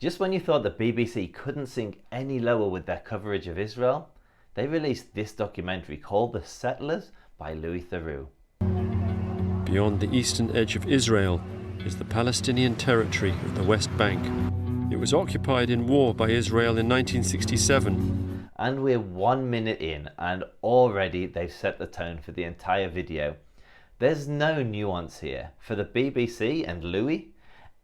Just when you thought the BBC couldn't sink any lower with their coverage of Israel, they released this documentary called The Settlers by Louis Theroux. Beyond the eastern edge of Israel is the Palestinian territory of the West Bank. It was occupied in war by Israel in 1967. And we're 1 minute in, and already they've set the tone for the entire video. There's no nuance here. For the BBC and Louis,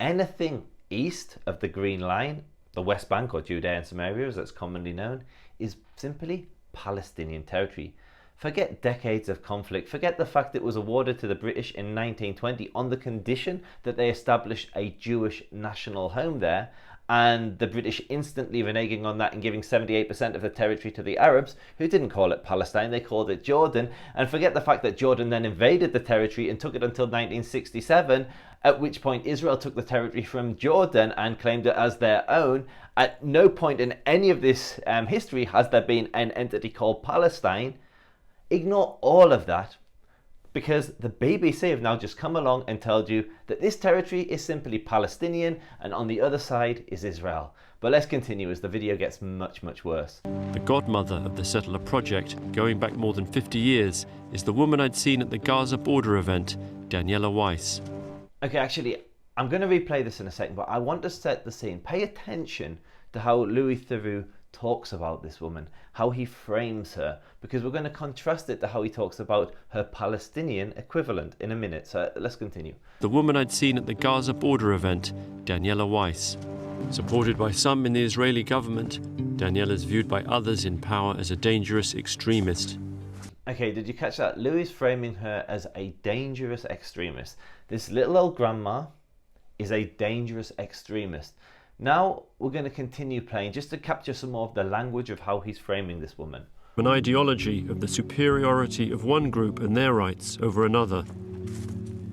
anything east of the Green Line, the West Bank or Judea and Samaria as it's commonly known, is simply Palestinian territory. Forget decades of conflict, forget the fact it was awarded to the British in 1920 on the condition that they established a Jewish national home there, and the British instantly reneging on that and giving 78% of the territory to the Arabs, who didn't call it Palestine, they called it Jordan. And forget the fact that Jordan then invaded the territory and took it until 1967, at which point Israel took the territory from Jordan and claimed it as their own. At no point in any of this history has there been an entity called Palestine. Ignore all of that, because the BBC have now just come along and told you that this territory is simply Palestinian and on the other side is Israel. But let's continue as the video gets much, much worse. The godmother of the Settler project, going back more than 50 years, is the woman I'd seen at the Gaza border event, Daniela Weiss. Okay, actually, I'm going to replay this in a second, but I want to set the scene. Pay attention to how Louis Theroux talks about this woman, how he frames her, because we're going to contrast it to how he talks about her Palestinian equivalent in a minute. So let's continue. The woman I'd seen at the Gaza border event, Daniela Weiss. Supported by some in the Israeli government, Daniela's viewed by others in power as a dangerous extremist. Okay, did you catch that? Louis is framing her as a dangerous extremist. This little old grandma is a dangerous extremist. Now we're going to continue playing just to capture some more of the language of how he's framing this woman. An ideology of the superiority of one group and their rights over another,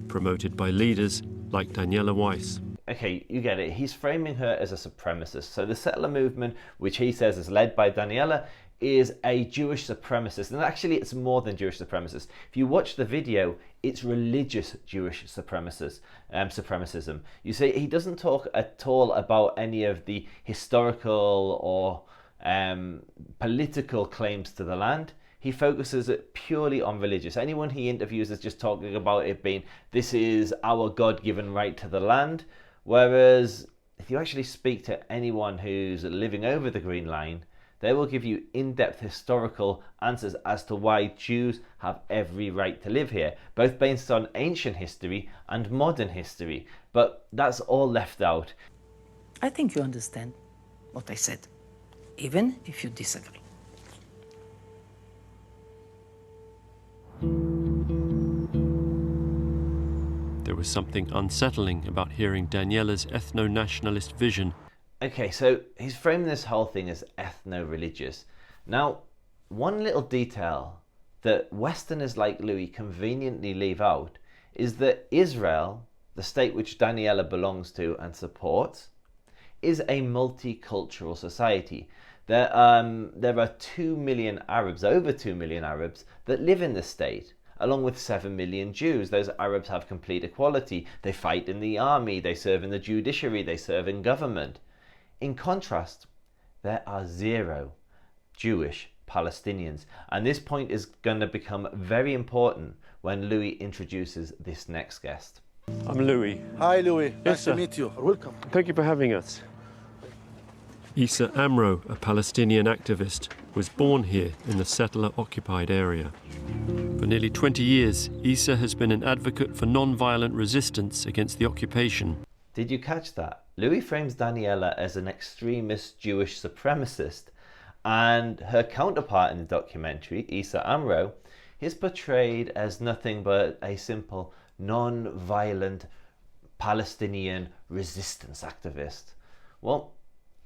promoted by leaders like Daniela Weiss. Okay, you get it. He's framing her as a supremacist. So the settler movement, which he says is led by Daniela, is a Jewish supremacist. And actually it's more than Jewish supremacist. If you watch the video, it's religious Jewish supremacism. You see, he doesn't talk at all about any of the historical or political claims to the land. He focuses it purely on religious. Anyone he interviews is just talking about it being, this is our God-given right to the land. Whereas if you actually speak to anyone who's living over the Green Line, they will give you in-depth historical answers as to why Jews have every right to live here, both based on ancient history and modern history. But that's all left out. I think you understand what I said, even if you disagree. There was something unsettling about hearing Daniela's ethno-nationalist vision. Okay, so he's framing this whole thing as ethno-religious. Now, one little detail that Westerners like Louis conveniently leave out is that Israel, the state which Daniela belongs to and supports, is a multicultural society. There are 2 million Arabs, over 2 million Arabs, that live in the state, along with 7 million Jews. Those Arabs have complete equality. They fight in the army, they serve in the judiciary, they serve in government. In contrast, there are 0 Jewish Palestinians. And this point is going to become very important when Louis introduces this next guest. I'm Louis. Hi, Louis. Nice Issa. to meet you. Welcome. Thank you for having us. Issa Amro, a Palestinian activist, was born here in the settler-occupied area. For nearly 20 years, Issa has been an advocate for non-violent resistance against the occupation. Did you catch that? Louis frames Daniela as an extremist Jewish supremacist, and her counterpart in the documentary, Issa Amro, is portrayed as nothing but a simple, non-violent Palestinian resistance activist. Well,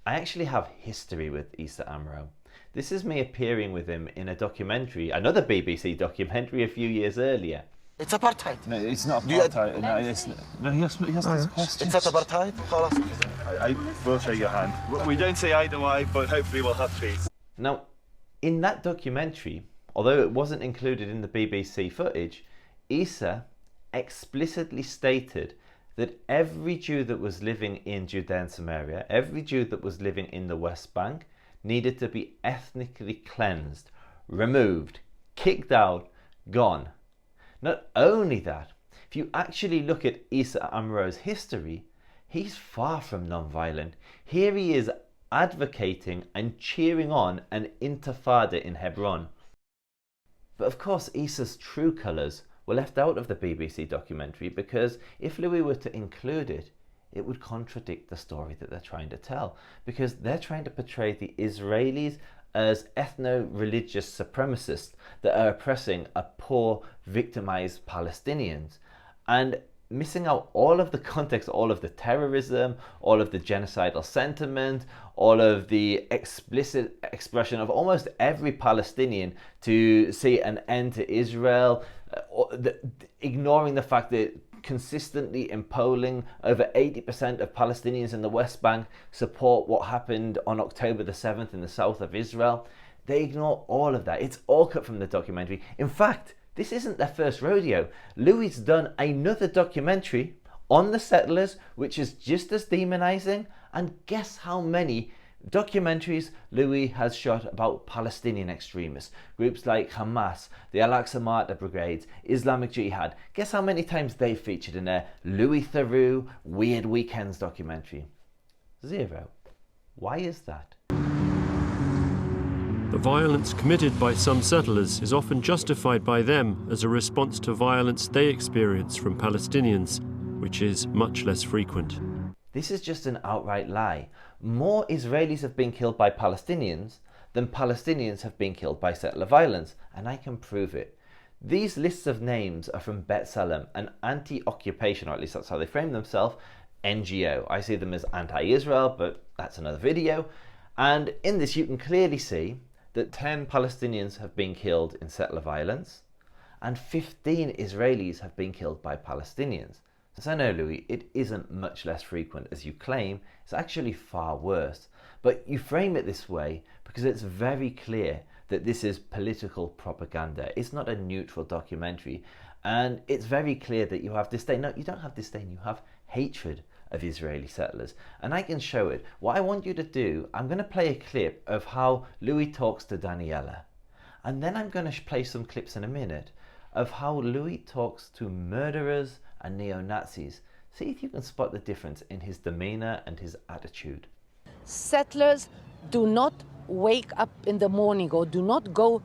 I actually have history with Issa Amro. This is me appearing with him in a documentary, another BBC documentary a few years earlier. It's apartheid. No, it's not apartheid. No, he has this question. It's not apartheid. I will shake your hand. We don't say eye to eye, but hopefully we'll have peace. Now, in that documentary, although it wasn't included in the BBC footage, Issa explicitly stated that every Jew that was living in Judea and Samaria, every Jew that was living in the West Bank, needed to be ethnically cleansed, removed, kicked out, gone. Not only that, if you actually look at Issa Amro's history, he's far from non-violent. Here he is advocating and cheering on an intifada in Hebron. But of course, Issa's true colours were left out of the BBC documentary because if Louis were to include it, it would contradict the story that they're trying to tell, because they're trying to portray the Israelis as ethno-religious supremacists that are oppressing a poor, victimized Palestinians, and missing out all of the context, all of the terrorism, all of the genocidal sentiment, all of the explicit expression of almost every Palestinian to see an end to Israel, ignoring the fact that consistently in polling, over 80% of Palestinians in the West Bank support what happened on October the 7th in the south of Israel. They ignore all of that. It's all cut from the documentary. In fact, this isn't their first rodeo. Louis done another documentary on the settlers, which is just as demonizing. And guess how many documentaries Louis has shot about Palestinian extremists, groups like Hamas, the Al-Aqsa Martyr Brigades, Islamic Jihad. Guess how many times they featured in their Louis Theroux Weird Weekends documentary? 0. Why is that? The violence committed by some settlers is often justified by them as a response to violence they experience from Palestinians, which is much less frequent. This is just an outright lie. More Israelis have been killed by Palestinians than Palestinians have been killed by settler violence, and I can prove it. These lists of names are from B'Tselem, an anti-occupation, or at least that's how they frame themselves, NGO. I see them as anti-Israel, but that's another video. And in this you can clearly see that 10 Palestinians have been killed in settler violence and 15 Israelis have been killed by Palestinians. So no, Louis, it isn't much less frequent as you claim. It's actually far worse. But you frame it this way because it's very clear that this is political propaganda. It's not a neutral documentary. And it's very clear that you have disdain. No, you don't have disdain, you have hatred of Israeli settlers. And I can show it. What I want you to do, I'm going to play a clip of how Louis talks to Daniela. And then I'm going to play some clips in a minute of how Louis talks to murderers and neo-Nazis. See if you can spot the difference in his demeanor and his attitude. Settlers do not wake up in the morning or do not go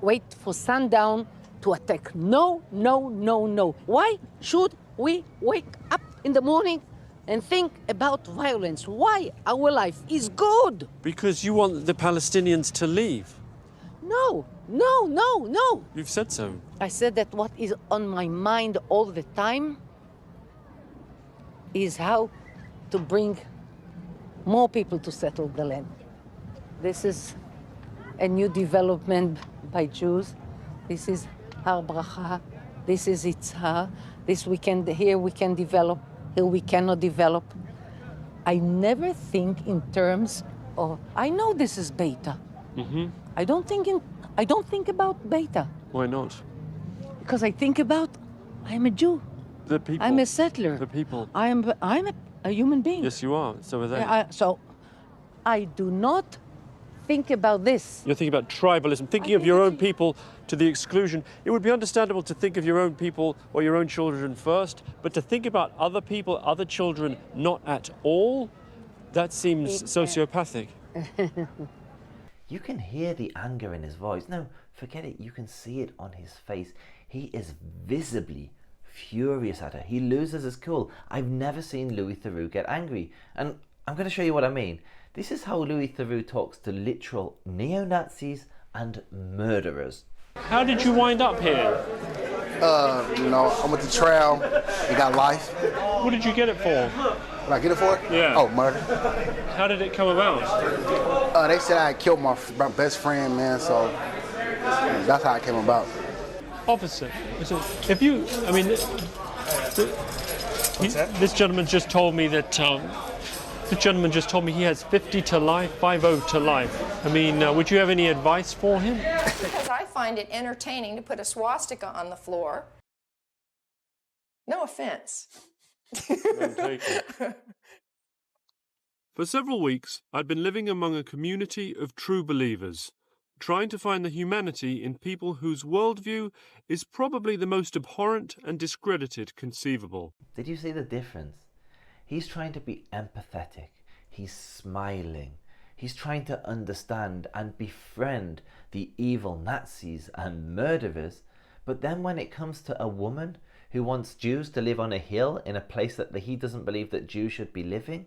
wait for sundown to attack. No, no, no, no. Why should we wake up in the morning and think about violence? Why? Our life is good. Because you want the Palestinians to leave. No, no, no, no. You've said so. I said that what is on my mind all the time is how to bring more people to settle the land. This is a new development by Jews. This is Har Bracha. This is Issa. This weekend, here we can develop, here we cannot develop. I never think in terms of, I know this is beta. Mm-hmm. I don't think about beta. Why not? Because I think about, I'm a Jew. The people. I'm a settler. The people. I'm a human being. Yes, you are. So are they. Yeah, so I do not think about this. You're thinking about tribalism, thinking of your own people to the exclusion. It would be understandable to think of your own people or your own children first, but to think about other people, other children, not at all, that seems sociopathic. You can hear the anger in his voice. No, forget it. You can see it on his face. He is visibly furious at her. He loses his cool. I've never seen Louis Theroux get angry. And I'm going to show you what I mean. This is how Louis Theroux talks to literal neo-Nazis and murderers. How did you wind up here? I went to trial and got life. What did you get it for? What I get it for? Yeah. Oh, murder. How did it come about? They said I killed my best friend, man, so that's how it came about. Officer, if you, I mean, this gentleman just told me that, he has 50 to life, 50 to life. I mean, would you have any advice for him? Because I find it entertaining to put a swastika on the floor No offense. None taken. For several weeks, I'd been living among a community of true believers, trying to find the humanity in people whose worldview is probably the most abhorrent and discredited conceivable. Did you see the difference? He's trying to be empathetic. He's smiling. He's trying to understand and befriend the evil Nazis and murderers. But then when it comes to a woman who wants Jews to live on a hill in a place that he doesn't believe that Jews should be living,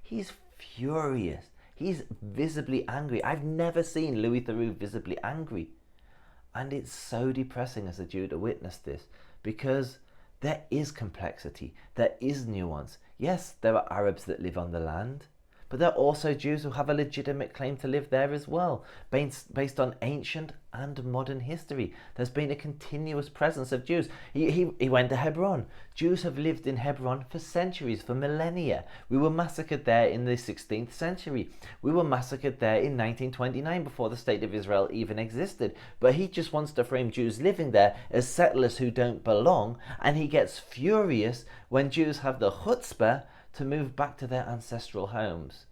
he's furious. He's visibly angry. I've never seen Louis Theroux visibly angry. And it's so depressing as a Jew to witness this, because there is complexity, there is nuance. Yes, there are Arabs that live on the land, but there are also Jews who have a legitimate claim to live there as well, based on ancient and modern history. There's been a continuous presence of Jews. He went to Hebron. Jews have lived in Hebron for centuries, for millennia. We were massacred there in the 16th century. We were massacred there in 1929 before the State of Israel even existed. But he just wants to frame Jews living there as settlers who don't belong, and he gets furious when Jews have the chutzpah to move back to their ancestral homes.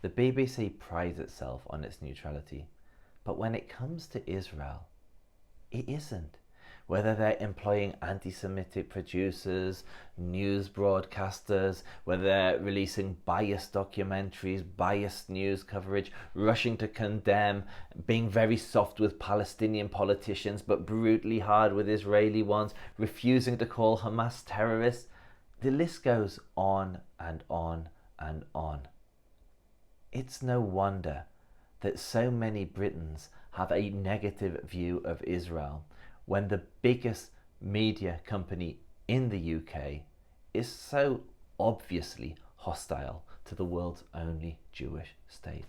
The BBC prides itself on its neutrality, but when it comes to Israel, it isn't. Whether they're employing anti-Semitic producers, news broadcasters, whether they're releasing biased documentaries, biased news coverage, rushing to condemn, being very soft with Palestinian politicians but brutally hard with Israeli ones, refusing to call Hamas terrorists, the list goes on and on and on. It's no wonder that so many Britons have a negative view of Israel when the biggest media company in the UK is so obviously hostile to the world's only Jewish state.